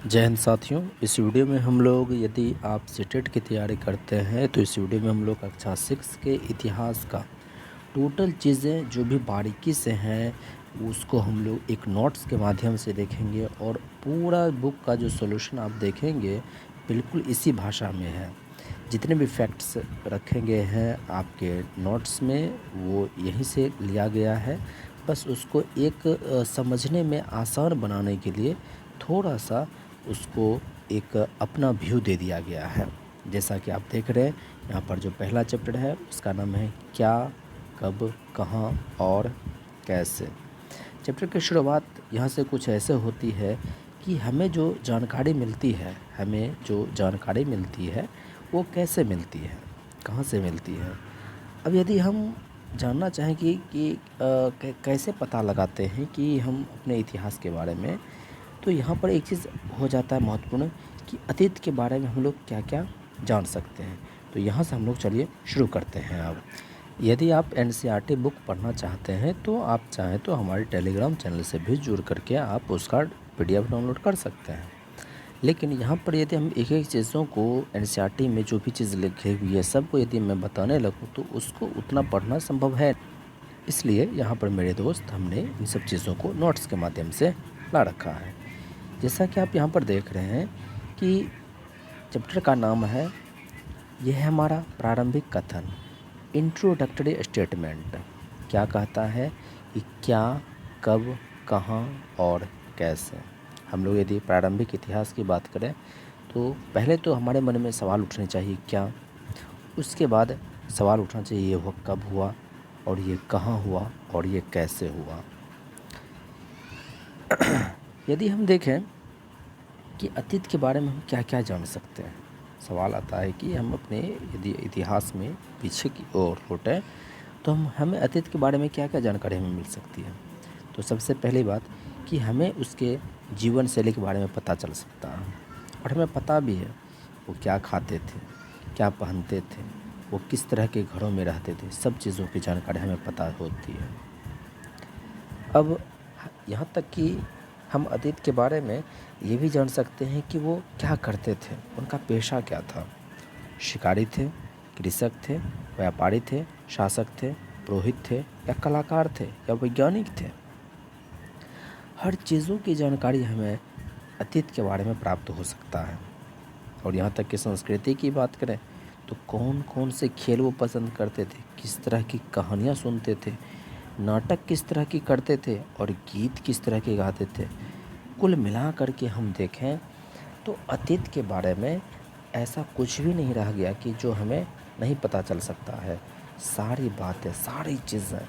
जय हिंद साथियों। इस वीडियो में हम लोग, यदि आप सीटेट की तैयारी करते हैं तो इस वीडियो में हम लोग कक्षा 6 के इतिहास का टोटल चीज़ें जो भी बारीकी से हैं उसको हम लोग एक नोट्स के माध्यम से देखेंगे और पूरा बुक का जो सॉल्यूशन आप देखेंगे बिल्कुल इसी भाषा में है। जितने भी फैक्ट्स रखे गए हैं आपके नोट्स में वो यहीं से लिया गया है। बस उसको एक समझने में आसान बनाने के लिए थोड़ा सा उसको एक अपना व्यू दे दिया गया है। जैसा कि आप देख रहे हैं यहाँ पर जो पहला चैप्टर है उसका नाम है क्या, कब, कहाँ और कैसे। चैप्टर की शुरुआत यहाँ से कुछ ऐसे होती है कि हमें जो जानकारी मिलती है वो कैसे मिलती है, कहाँ से मिलती है। अब यदि हम जानना चाहें कि कैसे पता लगाते हैं कि हम अपने इतिहास के बारे में, तो यहाँ पर एक चीज़ हो जाता है महत्वपूर्ण कि अतीत के बारे में हम लोग क्या क्या जान सकते हैं। तो यहाँ से हम लोग चलिए शुरू करते हैं। अब यदि आप एनसीईआरटी बुक पढ़ना चाहते हैं तो आप चाहें तो हमारे टेलीग्राम चैनल से भी जुड़ करके आप उसका पीडीएफ डाउनलोड कर सकते हैं। लेकिन यहाँ पर यदि हम एक एक चीज़ों को एनसीईआरटी में जो भी चीज़ लिखी हुई है सबको यदि मैं बताने लगूँ तो उसको उतना पढ़ना संभव है। इसलिए यहाँ पर मेरे दोस्त हमने इन सब चीज़ों को नोट्स के माध्यम से ला रखा है। जैसा कि आप यहाँ पर देख रहे हैं कि चैप्टर का नाम है, यह है हमारा प्रारंभिक कथन, इंट्रोडक्टरी स्टेटमेंट। क्या कहता है कि क्या, कब, कहाँ और कैसे। हम लोग यदि प्रारंभिक इतिहास की बात करें तो पहले तो हमारे मन में सवाल उठने चाहिए क्या, उसके बाद सवाल उठना चाहिए ये हुआ कब हुआ और ये कहाँ हुआ और ये कैसे हुआ। यदि हम देखें कि अतीत के बारे में हम क्या क्या जान सकते हैं, सवाल आता है कि हम अपने यदि इतिहास में पीछे की ओर लौटें तो हमें अतीत के बारे में क्या क्या जानकारी हमें मिल सकती है। तो सबसे पहली बात कि हमें उसके जीवन शैली के बारे में पता चल सकता है और हमें पता भी है वो क्या खाते थे, क्या पहनते थे, वो किस तरह के घरों में रहते थे, सब चीज़ों की जानकारी हमें पता होती है। अब यहाँ तक कि हम अतीत के बारे में ये भी जान सकते हैं कि वो क्या करते थे, उनका पेशा क्या था। शिकारी थे, कृषक थे, व्यापारी थे, शासक थे, पुरोहित थे या कलाकार थे या वैज्ञानिक थे। हर चीज़ों की जानकारी हमें अतीत के बारे में प्राप्त हो सकता है। और यहाँ तक कि संस्कृति की बात करें तो कौन कौन से खेल वो पसंद करते थे, किस तरह की कहानियाँ सुनते थे, नाटक किस तरह की करते थे और गीत किस तरह के गाते थे। कुल मिला करके हम देखें तो अतीत के बारे में ऐसा कुछ भी नहीं रह गया कि जो हमें नहीं पता चल सकता है। सारी बातें, सारी चीज़ें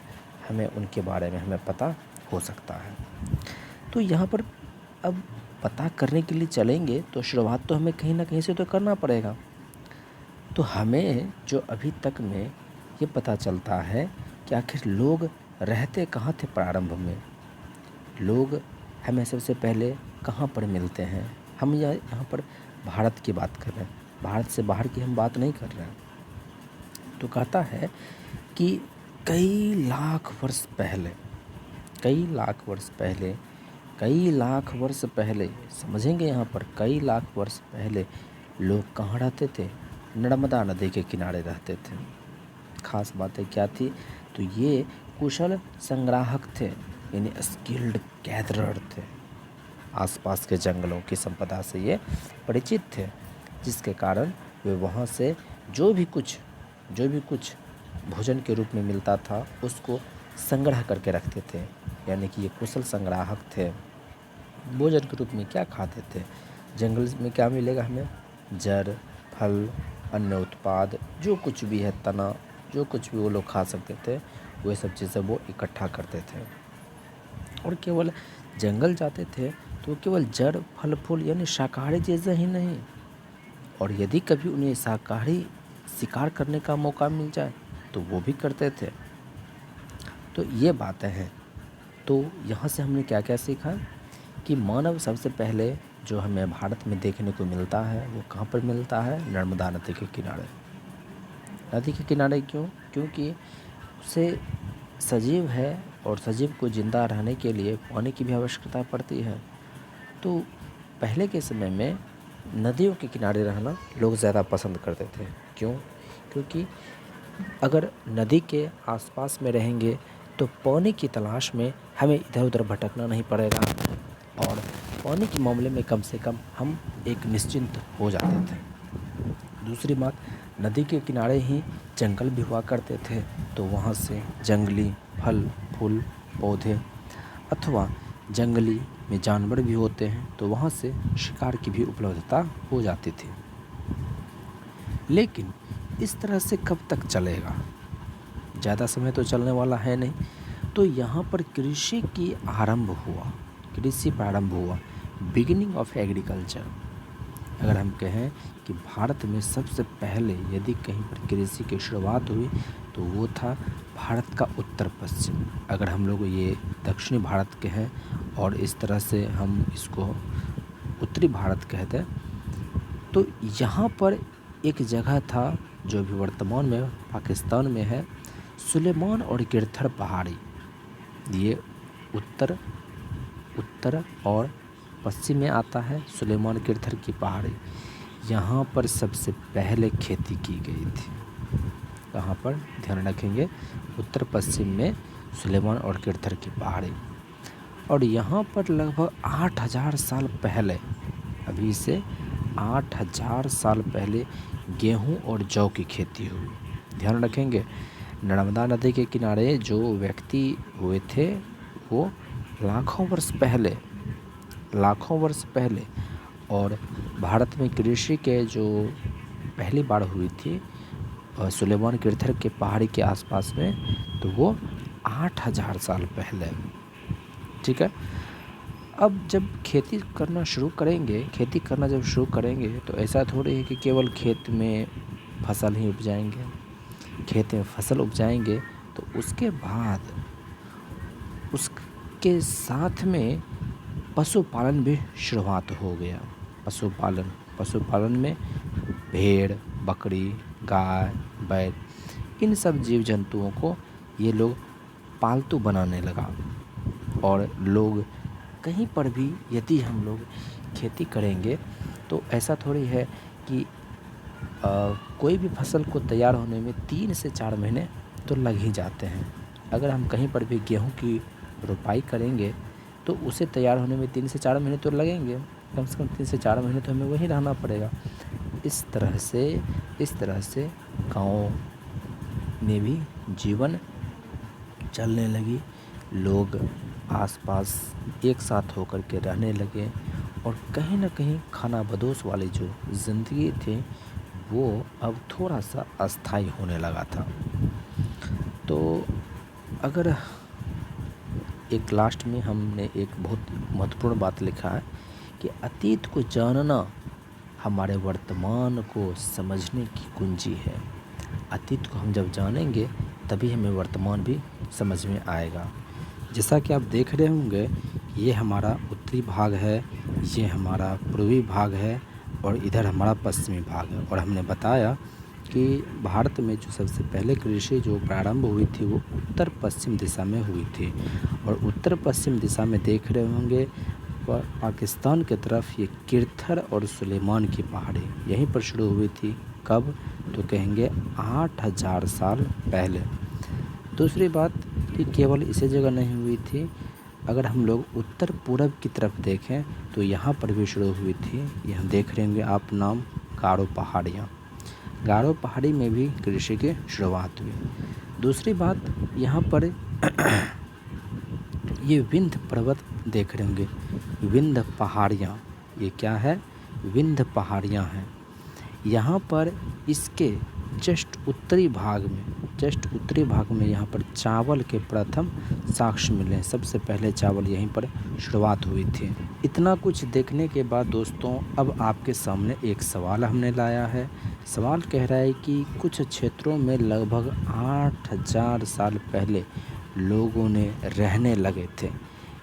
हमें उनके बारे में हमें पता हो सकता है। तो यहाँ पर अब पता करने के लिए चलेंगे तो शुरुआत तो हमें कहीं ना कहीं से तो करना पड़ेगा। तो हमें जो अभी तक में ये पता चलता है कि आखिर लोग रहते कहाँ थे प्रारंभ में, लोग हमें सबसे पहले कहाँ पर मिलते हैं। हम यहाँ पर भारत की बात कर रहे हैं, भारत से बाहर की हम बात नहीं कर रहे हैं। तो कहता है कि कई लाख वर्ष पहले, कई लाख वर्ष पहले समझेंगे यहाँ पर कई लाख वर्ष पहले लोग कहाँ रहते थे, नर्मदा नदी के किनारे रहते थे। खास बातें क्या थी, तो ये कुशल संग्राहक थे, यानी स्किल्ड गैदरर थे। आसपास के जंगलों की संपदा से ये परिचित थे, जिसके कारण वे वहाँ से जो भी कुछ भोजन के रूप में मिलता था उसको संग्रह करके रखते थे। यानी कि ये कुशल संग्राहक थे। भोजन के रूप में क्या खाते थे, जंगल में क्या मिलेगा हमें, जड़, फल, अन्य उत्पाद, जो कुछ भी है, तना, जो कुछ भी वो लोग खा सकते थे वह सब चीज़ें वो इकट्ठा करते थे। और केवल जंगल जाते थे तो केवल जड़, फल फूल यानी शाकाहारी चीज़ें ही नहीं, और यदि कभी उन्हें शाकाहारी शिकार करने का मौका मिल जाए तो वो भी करते थे। तो ये बातें हैं। तो यहाँ से हमने क्या क्या सीखा कि मानव सबसे पहले जो हमें भारत में देखने को मिलता है वो कहाँ पर मिलता है, नर्मदा नदी के किनारे। नदी के किनारे क्यों? क्योंकि उसे सजीव है और सजीव को ज़िंदा रहने के लिए पानी की भी आवश्यकता पड़ती है। तो पहले के समय में नदियों के किनारे रहना लोग ज़्यादा पसंद करते थे। क्यों? क्योंकि अगर नदी के आसपास में रहेंगे तो पानी की तलाश में हमें इधर उधर भटकना नहीं पड़ेगा और पानी के मामले में कम से कम हम एक निश्चिंत हो जाते थे। दूसरी बात, नदी के किनारे ही जंगल भी हुआ करते थे, तो वहाँ से जंगली फल फूल पौधे अथवा जंगली में जानवर भी होते हैं, तो वहाँ से शिकार की भी उपलब्धता हो जाती थी। लेकिन इस तरह से कब तक चलेगा? ज़्यादा समय तो चलने वाला है नहीं। तो यहाँ पर कृषि प्रारंभ हुआ, बिगिनिंग ऑफ एग्रीकल्चर। अगर हम कहें कि भारत में सबसे पहले यदि कहीं पर कृषि की शुरुआत हुई तो वो था भारत का उत्तर पश्चिम। अगर हम लोग ये दक्षिणी भारत के हैं और इस तरह से हम इसको उत्तरी भारत कहते हैं, तो यहाँ पर एक जगह था जो भी वर्तमान में पाकिस्तान में है, सुलेमान और गिरथर पहाड़ी। ये उत्तर और पश्चिम में आता है सुलेमान गिरथर की पहाड़ी। यहाँ पर सबसे पहले खेती की गई थी। कहाँ पर? ध्यान रखेंगे, उत्तर पश्चिम में सुलेमान और गिरथर की पहाड़ी। और यहाँ पर लगभग 8000 साल पहले, अभी से 8000 साल पहले गेहूँ और जौ की खेती हुई। ध्यान रखेंगे, नर्मदा नदी के किनारे जो व्यक्ति हुए थे वो लाखों वर्ष पहले और भारत में कृषि के जो पहली बार हुई थी सुलेमान गिरथर के पहाड़ी के आसपास में, तो वो 8000 साल पहले। ठीक है। अब जब खेती करना जब शुरू करेंगे तो ऐसा थोड़ी है कि केवल खेत में फसल ही उपजाएंगे। खेत में फसल उपजाएंगे तो उसके बाद उसके साथ में पशुपालन भी शुरुआत हो गया। पशुपालन में भेड़, बकरी, गाय, बैल, इन सब जीव जंतुओं को ये लोग पालतू बनाने लगा। और लोग कहीं पर भी यदि हम लोग खेती करेंगे तो ऐसा थोड़ी है कि कोई भी फसल को तैयार होने में 3 से 4 महीने तो लग ही जाते हैं। अगर हम कहीं पर भी गेहूं की रोपाई करेंगे तो उसे तैयार होने में 3 से 4 महीने तो लगेंगे, कम से कम 3 से 4 महीने तो हमें वहीं रहना पड़ेगा। इस तरह से गाँव में भी जीवन चलने लगी। लोग आसपास एक साथ होकर के रहने लगे और कहीं ना कहीं खानाबदोश वाली जो ज़िंदगी थी वो अब थोड़ा सा अस्थाई होने लगा था। तो अगर एक लास्ट में हमने एक बहुत महत्वपूर्ण बात लिखा है कि अतीत को जानना हमारे वर्तमान को समझने की कुंजी है। अतीत को हम जब जानेंगे तभी हमें वर्तमान भी समझ में आएगा। जैसा कि आप देख रहे होंगे, ये हमारा उत्तरी भाग है, ये हमारा पूर्वी भाग है और इधर हमारा पश्चिमी भाग है। और हमने बताया कि भारत में जो सबसे पहले कृषि जो प्रारंभ हुई थी वो उत्तर पश्चिम दिशा में हुई थी। और उत्तर पश्चिम दिशा में देख रहे होंगे पाकिस्तान की तरफ ये गिरथर और सुलेमान की पहाड़ी यहीं पर शुरू हुई थी। कब? तो कहेंगे 8000 साल पहले। दूसरी बात कि केवल इसी जगह नहीं हुई थी, अगर हम लोग उत्तर पूरब की तरफ देखें तो यहाँ पर भी शुरू हुई थी। यहाँ देख रहे होंगे आप नाम गारो पहाड़ियाँ। गारो पहाड़ी में भी कृषि की शुरुआत हुई। दूसरी बात, यहाँ पर ये विंध्य पर्वत देख रहे होंगे, विंध्य पहाड़ियाँ। ये क्या है? विंध्य पहाड़ियाँ हैं। यहाँ पर इसके जस्ट उत्तरी भाग में यहाँ पर चावल के प्रथम साक्ष्य मिले। सबसे पहले चावल यहीं पर शुरुआत हुई थी। इतना कुछ देखने के बाद दोस्तों अब आपके सामने एक सवाल हमने लाया है। सवाल कह रहा है कि कुछ क्षेत्रों में लगभग 8000 साल पहले लोगों ने रहने लगे थे।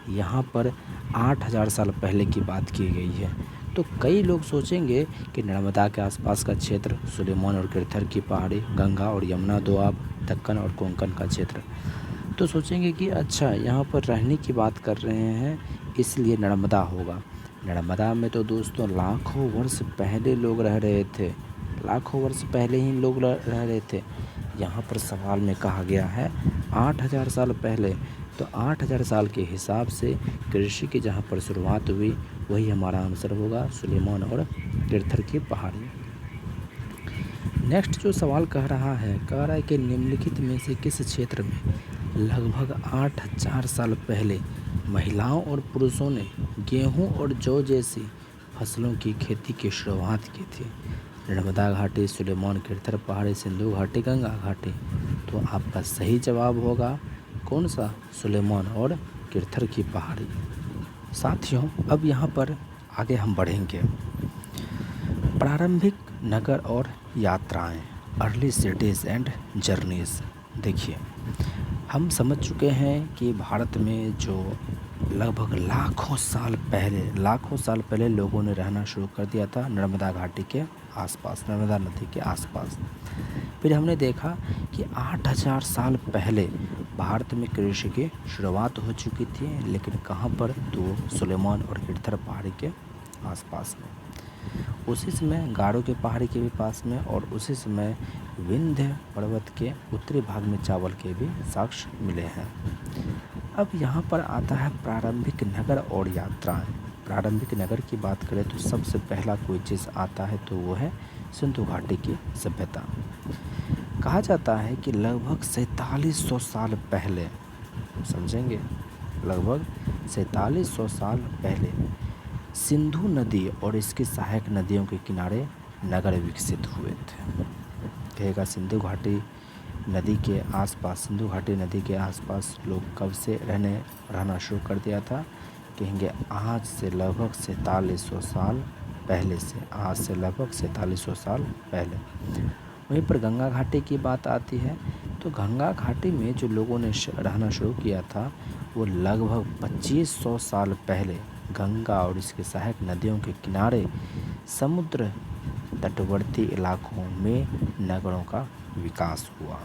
यहाँ पर 8000 साल पहले की बात की गई है। तो कई लोग सोचेंगे कि नर्मदा के आसपास का क्षेत्र, सुलेमान और गिरथर की पहाड़ी, गंगा और यमुना दोआब, दक्कन और कोंकण का क्षेत्र, तो सोचेंगे कि अच्छा यहाँ पर रहने की बात कर रहे हैं इसलिए नर्मदा होगा। नर्मदा में तो दोस्तों लाखों वर्ष पहले लोग रह रहे थे, लाखों वर्ष पहले ही लोग रह रहे थे। यहाँ पर सवाल में कहा गया है 8,000 साल पहले, तो 8,000 साल के हिसाब से कृषि की जहाँ पर शुरुआत हुई वही हमारा आंसर होगा, सुलेमान और तीर्थर की पहाड़ी। नेक्स्ट जो सवाल कह रहा है कि निम्नलिखित में से किस क्षेत्र में लगभग 8,000 साल पहले महिलाओं और पुरुषों ने गेहूं और जौ जैसी फसलों की खेती की शुरुआत की थी? नर्मदा घाटी, सुलेमान, तीर्थर पहाड़ी, सिंधु घाटी, गंगा घाटी। तो आपका सही जवाब होगा कौन सा? सुलेमान और तीर्थर की पहाड़ी। साथियों, अब यहाँ पर आगे हम बढ़ेंगे। प्रारंभिक नगर और यात्राएं, अर्ली सिटीज़ एंड जर्नीज़। देखिए, हम समझ चुके हैं कि भारत में जो लगभग लाखों साल पहले लोगों ने रहना शुरू कर दिया था नर्मदा घाटी के आसपास, नर्मदा नदी के आसपास। फिर हमने देखा कि 8,000 साल पहले भारत में कृषि की शुरुआत हो चुकी थी, लेकिन कहाँ पर? तो सुलेमान और तीर्थर पहाड़ी के आसपास में। उसी समय गारो के पहाड़ी के भी पास में, और उसी समय विंध्य पर्वत के उत्तरी भाग में चावल के भी साक्ष्य मिले हैं। अब यहाँ पर आता है प्रारंभिक नगर और यात्राएं। प्रारंभिक नगर की बात करें तो सबसे पहला कोई चीज़ आता है तो वो है सिंधु घाटी की सभ्यता। कहा जाता है कि लगभग 4700 साल पहले, समझेंगे, लगभग 4700 साल पहले सिंधु नदी और इसकी सहायक नदियों के किनारे नगर विकसित हुए थे। कहेगा सिंधु घाटी नदी के आसपास लोग कब से रहना शुरू कर दिया था? कहेंगे आज से लगभग 4700 साल पहले से, आज से लगभग 4700 साल पहले। वहीं पर गंगा घाटी की बात आती है तो गंगा घाटी में जो लोगों ने रहना शुरू किया था वो लगभग 2500 साल पहले गंगा और इसके सहायक नदियों के किनारे समुद्र तटवर्ती इलाकों में नगरों का विकास हुआ।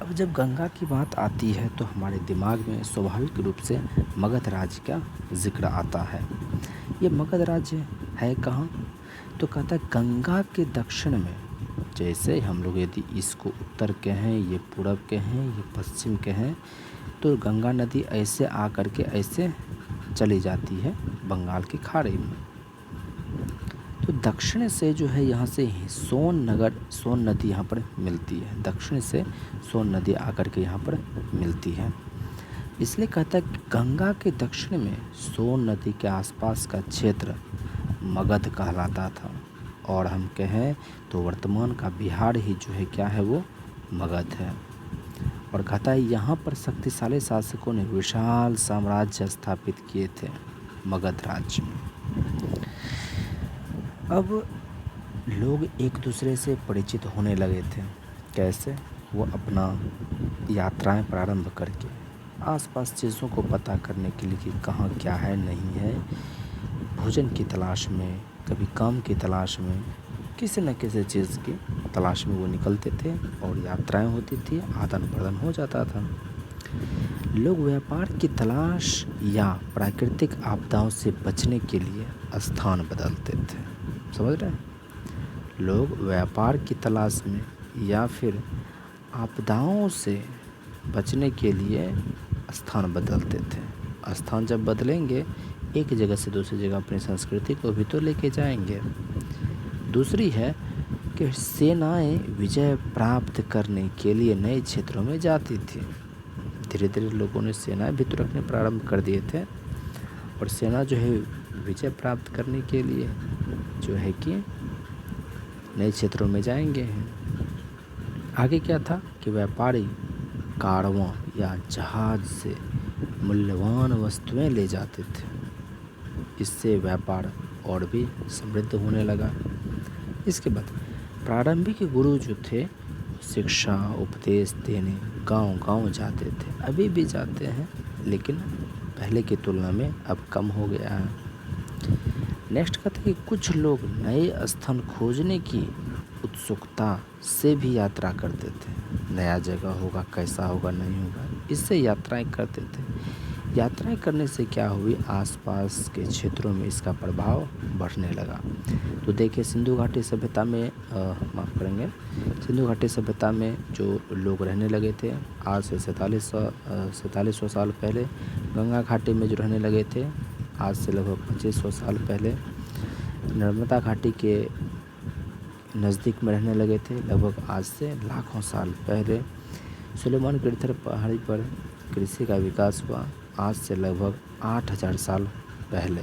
अब जब गंगा की बात आती है तो हमारे दिमाग में स्वाभाविक रूप से मगध राज्य का जिक्र आता है। ये मगध राज्य है कहाँ? तो कहता है गंगा के दक्षिण में। जैसे हम लोग यदि इसको उत्तर के हैं, ये पूरब के हैं, ये पश्चिम के हैं, तो गंगा नदी ऐसे आकर के ऐसे चली जाती है बंगाल की खाड़ी में। तो दक्षिण से जो है यहाँ से सोन नदी यहाँ पर मिलती है। दक्षिण से सोन नदी आकर के यहाँ पर मिलती है। इसलिए कहता है कि गंगा के दक्षिण में सोन नदी के आसपास का क्षेत्र मगध कहलाता था, और हम कहें तो वर्तमान का बिहार ही जो है क्या है, वो मगध है। और कहता है यहाँ पर शक्तिशाली शासकों ने विशाल साम्राज्य स्थापित किए थे मगध राज्य में। अब लोग एक दूसरे से परिचित होने लगे थे। कैसे? वो अपना यात्राएं प्रारंभ करके आसपास चीज़ों को पता करने के लिए कि कहाँ क्या है नहीं है, भोजन की तलाश में, कभी काम की तलाश में, किसी न किसी चीज़ की तलाश में वो निकलते थे और यात्राएं होती थी, आदान प्रदान हो जाता था। लोग व्यापार की तलाश या प्राकृतिक आपदाओं से बचने के लिए स्थान बदलते थे। समझ रहे हैं? लोग व्यापार की तलाश में या फिर आपदाओं से बचने के लिए स्थान बदलते थे। स्थान जब बदलेंगे, एक जगह से दूसरी जगह अपनी संस्कृति को भी तो लेके जाएंगे। दूसरी है कि सेनाएं विजय प्राप्त करने के लिए नए क्षेत्रों में जाती थी। धीरे धीरे लोगों ने सेनाएं भी तो रखने प्रारंभ कर दिए थे, और सेना जो है विजय प्राप्त करने के लिए जो है कि नए क्षेत्रों में जाएंगे। आगे क्या था कि व्यापारी कारवां या जहाज से मूल्यवान वस्तुएं ले जाते थे। इससे व्यापार और भी समृद्ध होने लगा। इसके बाद प्रारंभिक गुरु जो थे शिक्षा उपदेश देने गांव-गांव जाते थे, अभी भी जाते हैं, लेकिन पहले की तुलना में अब कम हो गया है। नेक्स्ट कहते हैं कि कुछ लोग नए स्थान खोजने की उत्सुकता से भी यात्रा करते थे। नया जगह होगा, कैसा होगा, नहीं होगा, इससे यात्राएं करते थे। यात्राएं करने से क्या हुई, आसपास के क्षेत्रों में इसका प्रभाव बढ़ने लगा। तो देखिए सिंधु घाटी सभ्यता में माफ़ करेंगे, सिंधु घाटी सभ्यता में जो लोग रहने लगे थे आज से 4700 साल पहले, गंगा घाटी में जो रहने लगे थे आज से लगभग 2500 साल पहले, नर्मदा घाटी के नज़दीक में रहने लगे थे लगभग आज से लाखों साल पहले, सुलेमान गिरधर पहाड़ी पर कृषि का विकास हुआ आज से लगभग 8000 साल पहले।